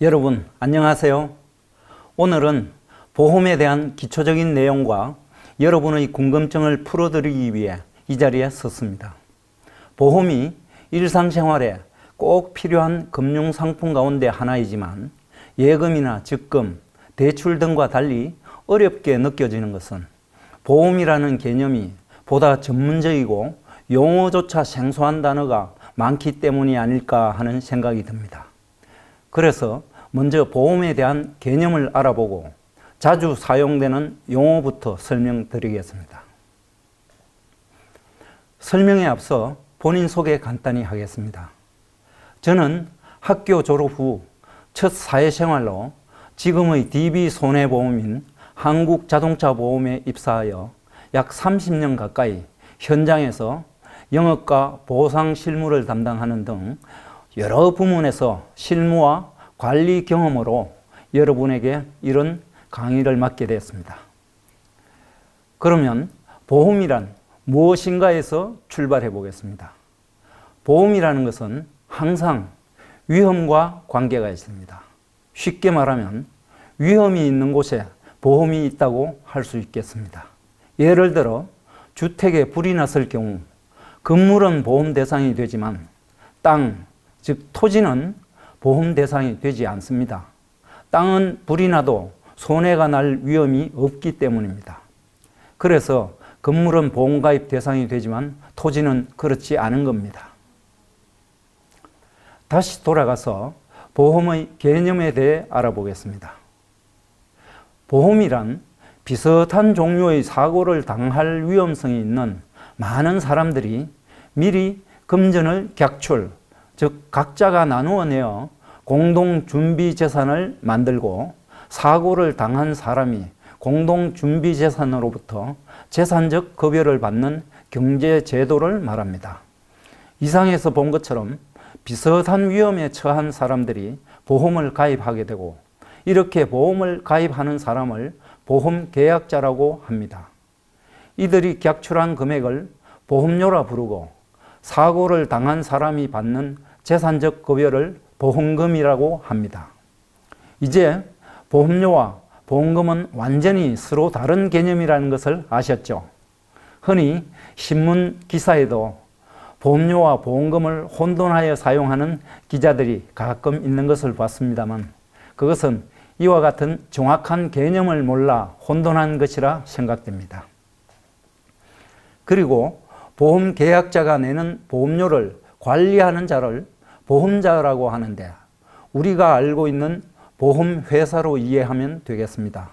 여러분 안녕하세요. 오늘은 보험에 대한 기초적인 내용과 여러분의 궁금증을 풀어드리기 위해 이 자리에 섰습니다. 보험이 일상생활에 꼭 필요한 금융상품 가운데 하나이지만 예금이나 적금, 대출 등과 달리 어렵게 느껴지는 것은 보험이라는 개념이 보다 전문적이고 용어조차 생소한 단어가 많기 때문이 아닐까 하는 생각이 듭니다. 그래서 먼저 보험에 대한 개념을 알아보고 자주 사용되는 용어부터 설명드리겠습니다. 설명에 앞서 본인 소개 간단히 하겠습니다. 저는 학교 졸업 후 첫 사회생활로 지금의 DB손해보험인 한국자동차보험에 입사하여 약 30년 가까이 현장에서 영업과 보상 실무를 담당하는 등 여러 부문에서 실무와 관리 경험으로 여러분에게 이런 강의를 맡게 되었습니다. 그러면 보험이란 무엇인가에서 출발해 보겠습니다. 보험이라는 것은 항상 위험과 관계가 있습니다. 쉽게 말하면 위험이 있는 곳에 보험이 있다고 할 수 있겠습니다. 예를 들어 주택에 불이 났을 경우 건물은 보험 대상이 되지만 땅, 즉 토지는 보험 대상이 되지 않습니다. 땅은 불이 나도 손해가 날 위험이 없기 때문입니다. 그래서 건물은 보험가입 대상이 되지만 토지는 그렇지 않은 겁니다. 다시 돌아가서 보험의 개념에 대해 알아보겠습니다. 보험이란 비슷한 종류의 사고를 당할 위험성이 있는 많은 사람들이 미리 금전을 객출, 즉 각자가 나누어 내어 공동준비재산을 만들고 사고를 당한 사람이 공동준비재산으로부터 재산적 급여를 받는 경제제도를 말합니다. 이상에서 본 것처럼 비슷한 위험에 처한 사람들이 보험을 가입하게 되고 이렇게 보험을 가입하는 사람을 보험계약자라고 합니다. 이들이 객출한 금액을 보험료라 부르고 사고를 당한 사람이 받는 재산적 급여를 보험금이라고 합니다. 이제 보험료와 보험금은 완전히 서로 다른 개념이라는 것을 아셨죠? 흔히 신문 기사에도 보험료와 보험금을 혼돈하여 사용하는 기자들이 가끔 있는 것을 봤습니다만 그것은 이와 같은 정확한 개념을 몰라 혼돈한 것이라 생각됩니다. 그리고 보험 계약자가 내는 보험료를 관리하는 자를 보험자라고 하는데 우리가 알고 있는 보험회사로 이해하면 되겠습니다.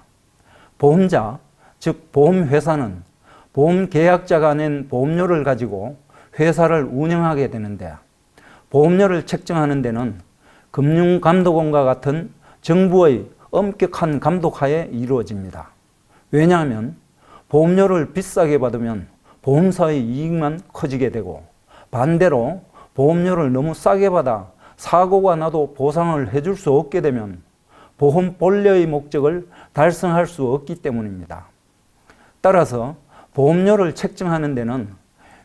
보험자, 즉 보험회사는 보험계약자가 낸 보험료를 가지고 회사를 운영하게 되는데 보험료를 책정하는 데는 금융감독원과 같은 정부의 엄격한 감독하에 이루어집니다. 왜냐하면 보험료를 비싸게 받으면 보험사의 이익만 커지게 되고 반대로 보험료를 너무 싸게 받아 사고가 나도 보상을 해줄 수 없게 되면 보험 본래의 목적을 달성할 수 없기 때문입니다. 따라서 보험료를 책정하는 데는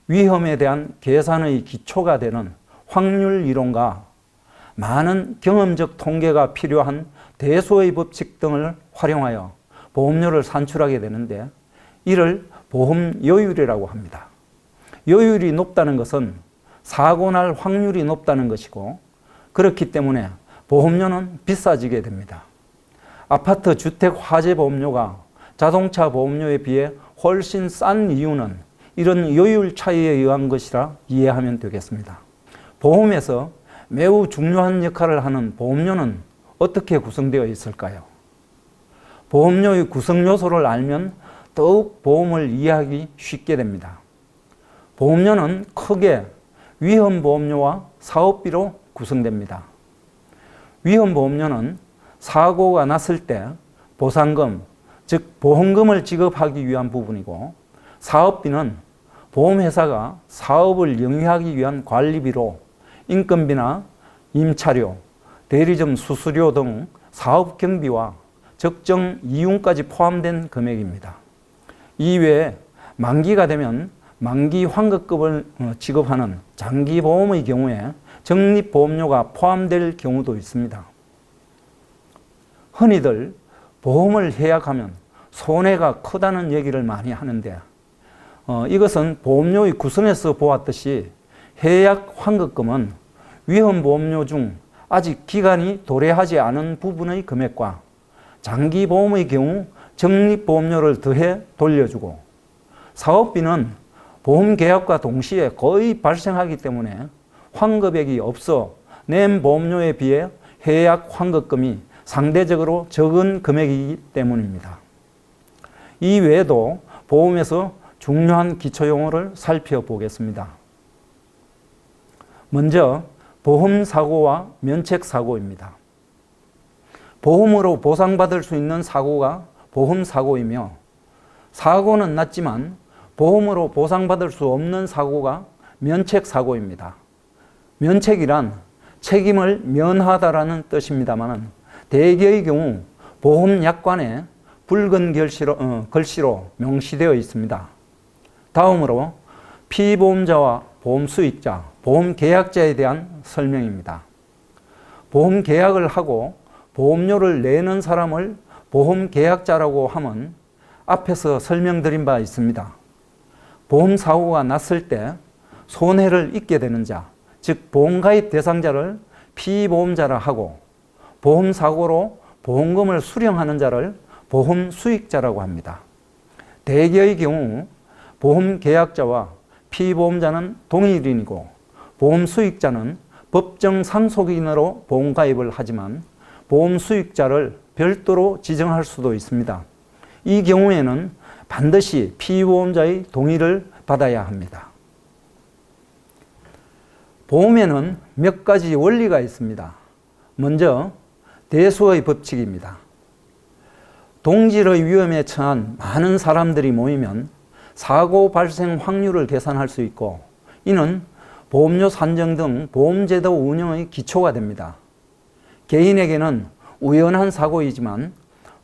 위험에 대한 계산의 기초가 되는 확률 이론과 많은 경험적 통계가 필요한 대소의 법칙 등을 활용하여 보험료를 산출하게 되는데 이를 보험료율이라고 합니다. 요율이 높다는 것은 사고 날 확률이 높다는 것이고 그렇기 때문에 보험료는 비싸지게 됩니다. 아파트 주택 화재 보험료가 자동차 보험료에 비해 훨씬 싼 이유는 이런 요율 차이에 의한 것이라 이해하면 되겠습니다. 보험에서 매우 중요한 역할을 하는 보험료는 어떻게 구성되어 있을까요? 보험료의 구성 요소를 알면 더욱 보험을 이해하기 쉽게 됩니다. 보험료는 크게 위험보험료와 사업비로 구성됩니다. 위험보험료는 사고가 났을 때 보상금, 즉 보험금을 지급하기 위한 부분이고 사업비는 보험회사가 사업을 영위하기 위한 관리비로 인건비나 임차료, 대리점 수수료 등 사업 경비와 적정 이윤까지 포함된 금액입니다. 이외에 만기가 되면 만기 환급금을 지급하는 장기보험의 경우에 적립보험료가 포함될 경우도 있습니다. 흔히들 보험을 해약하면 손해가 크다는 얘기를 많이 하는데 이것은 보험료의 구성에서 보았듯이 해약 환급금은 위험보험료 중 아직 기간이 도래하지 않은 부분의 금액과 장기보험의 경우 적립보험료를 더해 돌려주고, 사업비는 보험계약과 동시에 거의 발생하기 때문에 환급액이 없어 낸 보험료에 비해 해약 환급금이 상대적으로 적은 금액이기 때문입니다. 이 외에도 보험에서 중요한 기초용어를 살펴보겠습니다. 먼저 보험사고와 면책사고입니다. 보험으로 보상받을 수 있는 사고가 보험사고이며, 사고는 났지만 보험으로 보상받을 수 없는 사고가 면책사고입니다. 면책이란 책임을 면하다라는 뜻입니다만, 대개의 경우 보험약관에 붉은 글씨로 명시되어 있습니다. 다음으로 피보험자와 보험수익자, 보험계약자에 대한 설명입니다. 보험계약을 하고 보험료를 내는 사람을 보험계약자라고 하면 앞에서 설명드린 바 있습니다. 보험사고가 났을 때 손해를 입게 되는 자, 즉 보험가입 대상자를 피보험자라 하고, 보험사고로 보험금을 수령하는 자를 보험수익자라고 합니다. 대개의 경우 보험계약자와 피보험자는 동일인이고, 보험수익자는 법정 상속인으로 보험가입을 하지만 보험수익자를 별도로 지정할 수도 있습니다. 이 경우에는 반드시 피보험자의 동의를 받아야 합니다. 보험에는 몇 가지 원리가 있습니다. 먼저 대수의 법칙입니다. 동질의 위험에 처한 많은 사람들이 모이면 사고 발생 확률을 계산할 수 있고, 이는 보험료 산정 등 보험제도 운영의 기초가 됩니다. 개인에게는 우연한 사고이지만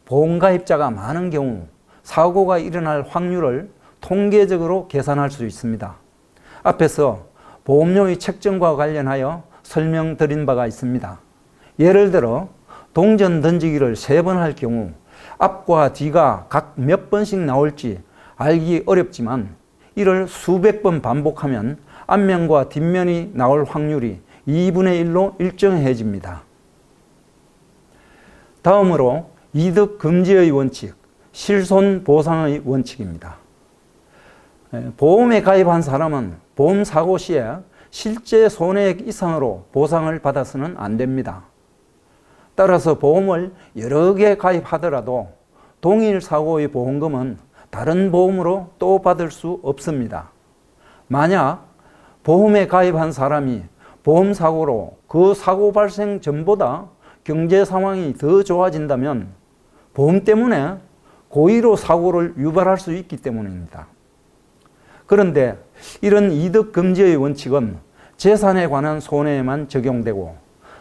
보험가입자가 많은 경우 사고가 일어날 확률을 통계적으로 계산할 수 있습니다. 앞에서 보험료의 책정과 관련하여 설명드린 바가 있습니다. 예를 들어 동전 던지기를 3번 할 경우 앞과 뒤가 각 몇 번씩 나올지 알기 어렵지만, 이를 수백 번 반복하면 앞면과 뒷면이 나올 확률이 2분의 1로 일정해집니다. 다음으로 이득 금지의 원칙, 실손 보상의 원칙입니다. 보험에 가입한 사람은 보험사고 시에 실제 손해액 이상으로 보상을 받아서는 안 됩니다. 따라서 보험을 여러 개 가입하더라도 동일 사고의 보험금은 다른 보험으로 또 받을 수 없습니다. 만약 보험에 가입한 사람이 보험사고로 그 사고 발생 전보다 경제 상황이 더 좋아진다면 보험 때문에 고의로 사고를 유발할 수 있기 때문입니다. 그런데 이런 이득 금지의 원칙은 재산에 관한 손해에만 적용되고,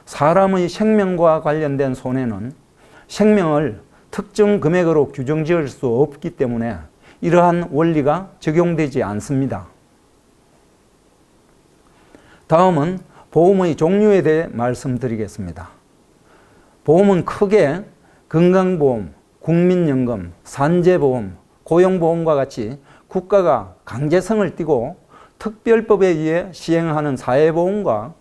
사람의 생명과 관련된 손해는 생명을 특정 금액으로 규정 지을 수 없기 때문에 이러한 원리가 적용되지 않습니다. 다음은 보험의 종류에 대해 말씀드리겠습니다. 보험은 크게 건강보험, 국민연금, 산재보험, 고용보험과 같이 국가가 강제성을 띠고 특별법에 의해 시행하는 사회보험과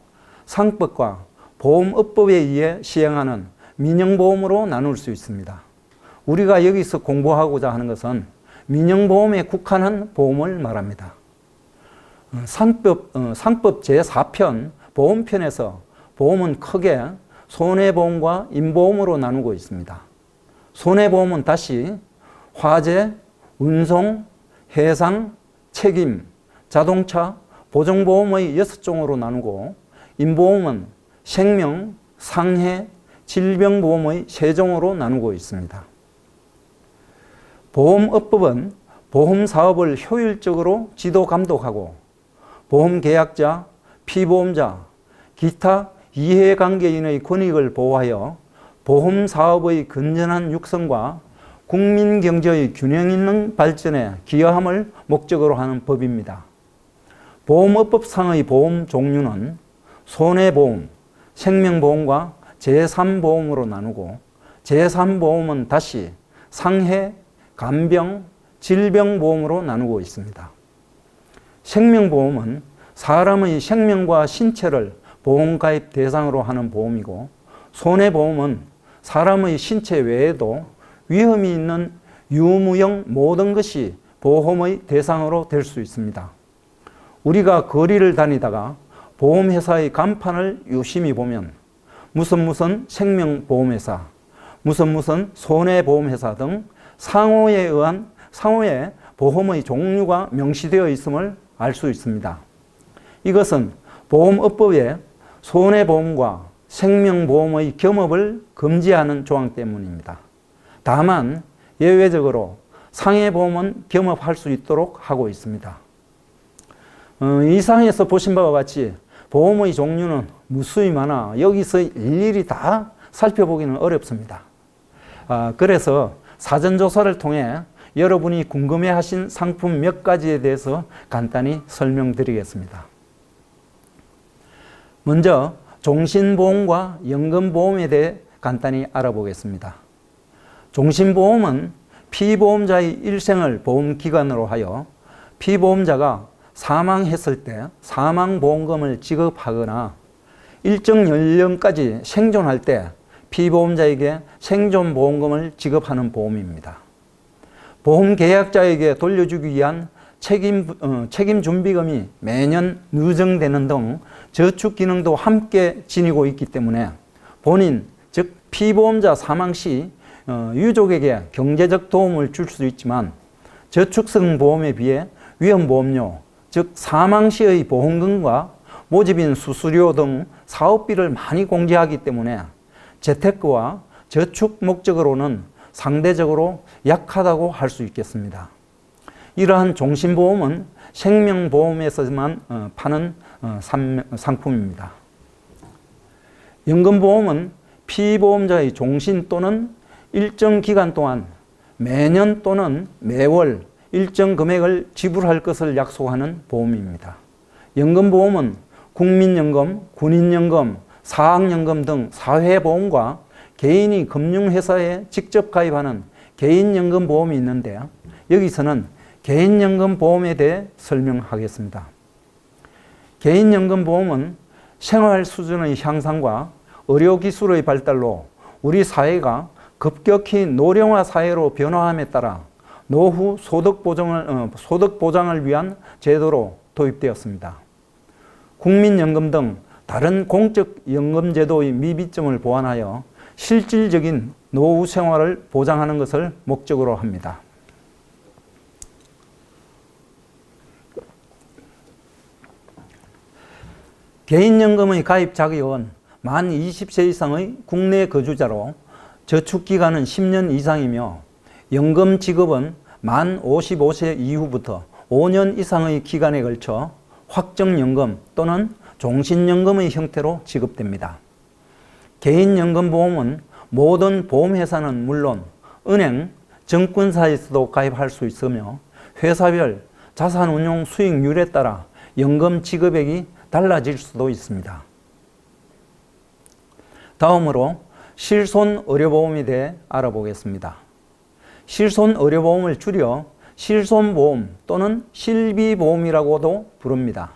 상법과 보험업법에 의해 시행하는 민영보험으로 나눌 수 있습니다. 우리가 여기서 공부하고자 하는 것은 민영보험에 국한한 보험을 말합니다. 상법 제4편 보험편에서 보험은 크게 손해보험과 인보험으로 나누고 있습니다. 손해보험은 다시 화재, 운송, 해상, 책임, 자동차, 보정보험의 6종으로 나누고, 인보험은 생명, 상해, 질병보험의 3종으로 나누고 있습니다. 보험업법은 보험사업을 효율적으로 지도 감독하고 보험계약자, 피보험자, 기타 이해관계인의 권익을 보호하여 보험사업의 건전한 육성과 국민경제의 균형 있는 발전에 기여함을 목적으로 하는 법입니다. 보험업법상의 보험 종류는 손해보험, 생명보험과 제3보험으로 나누고, 제3보험은 다시 상해, 간병, 질병보험으로 나누고 있습니다. 생명보험은 사람의 생명과 신체를 보험가입 대상으로 하는 보험이고, 손해보험은 사람의 신체 외에도 위험이 있는 유무형 모든 것이 보험의 대상으로 될 수 있습니다. 우리가 거리를 다니다가 보험회사의 간판을 유심히 보면 무슨 생명보험회사, 무슨 손해보험회사 등 상호에 보험의 종류가 명시되어 있음을 알 수 있습니다. 이것은 보험업법에 손해보험과 생명보험의 겸업을 금지하는 조항 때문입니다. 다만 예외적으로 상해보험은 겸업할 수 있도록 하고 있습니다. 이상에서 보신 바와 같이 보험의 종류는 무수히 많아 여기서 일일이 다 살펴보기는 어렵습니다. 그래서 사전조사를 통해 여러분이 궁금해하신 상품 몇 가지에 대해서 간단히 설명드리겠습니다. 먼저 종신보험과 연금보험에 대해 간단히 알아보겠습니다. 종신보험은 피보험자의 일생을 보험기간으로 하여 피보험자가 사망했을 때 사망보험금을 지급하거나 일정 연령까지 생존할 때 피보험자에게 생존보험금을 지급하는 보험입니다. 보험계약자에게 돌려주기 위한 책임준비금이 매년 누정되는 등 저축기능도 함께 지니고 있기 때문에 본인, 즉 피보험자 사망 시 유족에게 경제적 도움을 줄 수 있지만 저축성 보험에 비해 위험보험료, 즉 사망 시의 보험금과 모집인 수수료 등 사업비를 많이 공제하기 때문에 재테크와 저축 목적으로는 상대적으로 약하다고 할 수 있겠습니다. 이러한 종신보험은 생명보험에서만 파는 상품입니다. 연금보험은 피보험자의 종신 또는 일정 기간 동안 매년 또는 매월 일정 금액을 지불할 것을 약속하는 보험입니다. 연금보험은 국민연금, 군인연금, 사학연금 등 사회보험과 개인이 금융회사에 직접 가입하는 개인연금보험이 있는데 여기서는 개인연금보험에 대해 설명하겠습니다. 개인연금보험은 생활 수준의 향상과 의료기술의 발달로 우리 사회가 급격히 노령화 사회로 변화함에 따라 노후 소득 보장을 위한 제도로 도입되었습니다. 국민연금 등 다른 공적 연금제도의 미비점을 보완하여 실질적인 노후 생활을 보장하는 것을 목적으로 합니다. 개인연금의 가입 자격은 만 20세 이상의 국내 거주자로 저축기간은 10년 이상이며 연금 지급은 만 55세 이후부터 5년 이상의 기간에 걸쳐 확정연금 또는 종신연금의 형태로 지급됩니다. 개인연금보험은 모든 보험회사는 물론 은행, 증권사에서도 가입할 수 있으며 회사별 자산운용 수익률에 따라 연금 지급액이 달라질 수도 있습니다. 다음으로 실손의료보험에 대해 알아보겠습니다. 실손의료보험을 줄여 실손보험 또는 실비보험이라고도 부릅니다.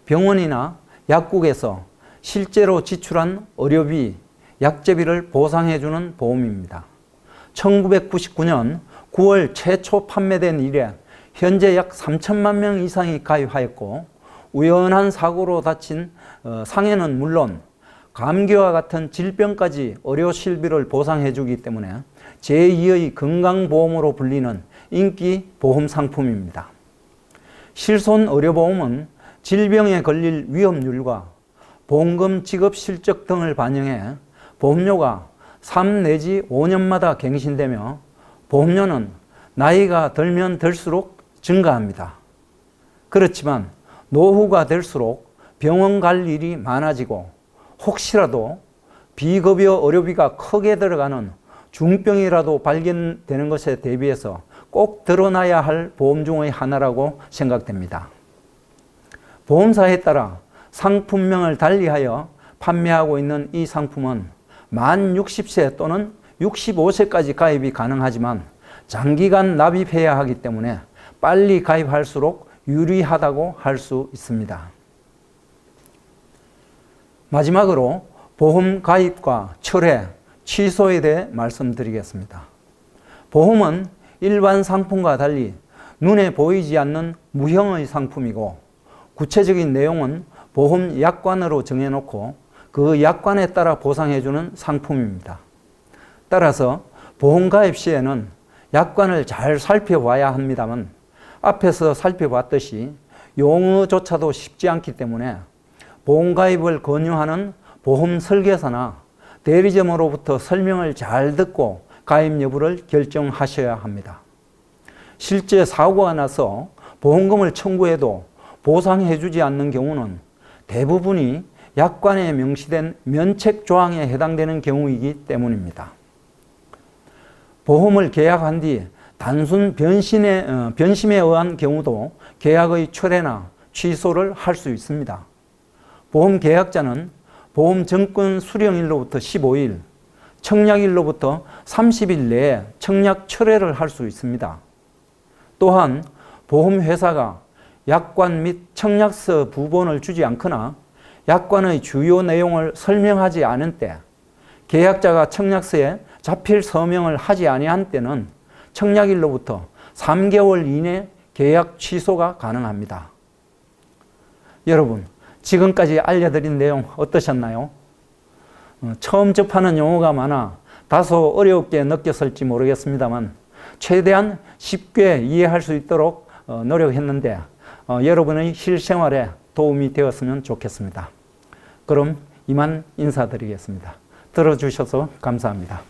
병원이나 약국에서 실제로 지출한 의료비, 약제비를 보상해주는 보험입니다. 1999년 9월 최초 판매된 이래 현재 약 3천만 명 이상이 가입하였고 우연한 사고로 다친 상해는 물론 감기와 같은 질병까지 의료 실비를 보상해주기 때문에 제2의 건강보험으로 불리는 인기 보험 상품입니다. 실손의료보험은 질병에 걸릴 위험률과 보험금 지급 실적 등을 반영해 보험료가 3 내지 5년마다 갱신되며 보험료는 나이가 들면 들수록 증가합니다. 그렇지만 노후가 될수록 병원 갈 일이 많아지고 혹시라도 비급여 의료비가 크게 들어가는 중병이라도 발견되는 것에 대비해서 꼭 들어놔야 할 보험 중의 하나라고 생각됩니다. 보험사에 따라 상품명을 달리하여 판매하고 있는 이 상품은 만 60세 또는 65세까지 가입이 가능하지만 장기간 납입해야 하기 때문에 빨리 가입할수록 유리하다고 할 수 있습니다. 마지막으로 보험 가입과 철회, 취소에 대해 말씀드리겠습니다. 보험은 일반 상품과 달리 눈에 보이지 않는 무형의 상품이고 구체적인 내용은 보험 약관으로 정해놓고 그 약관에 따라 보상해주는 상품입니다. 따라서 보험 가입 시에는 약관을 잘 살펴봐야 합니다만 앞에서 살펴봤듯이 용어조차도 쉽지 않기 때문에 보험 가입을 권유하는 보험 설계사나 대리점으로부터 설명을 잘 듣고 가입 여부를 결정하셔야 합니다. 실제 사고가 나서 보험금을 청구해도 보상해주지 않는 경우는 대부분이 약관에 명시된 면책 조항에 해당되는 경우이기 때문입니다. 보험을 계약한 뒤 단순 변심에 의한 경우도 계약의 철회나 취소를 할 수 있습니다. 보험 계약자는 보험 정권 수령일로부터 15일, 청약일로부터 30일 내에 청약 철회를 할 수 있습니다. 또한 보험회사가 약관 및 청약서 부본을 주지 않거나 약관의 주요 내용을 설명하지 않은 때, 계약자가 청약서에 자필 서명을 하지 아니한 때는 청약일로부터 3개월 이내 계약 취소가 가능합니다. 여러분, 지금까지 알려드린 내용 어떠셨나요? 처음 접하는 용어가 많아 다소 어렵게 느꼈을지 모르겠습니다만 최대한 쉽게 이해할 수 있도록 노력했는데 여러분의 실생활에 도움이 되었으면 좋겠습니다. 그럼 이만 인사드리겠습니다. 들어주셔서 감사합니다.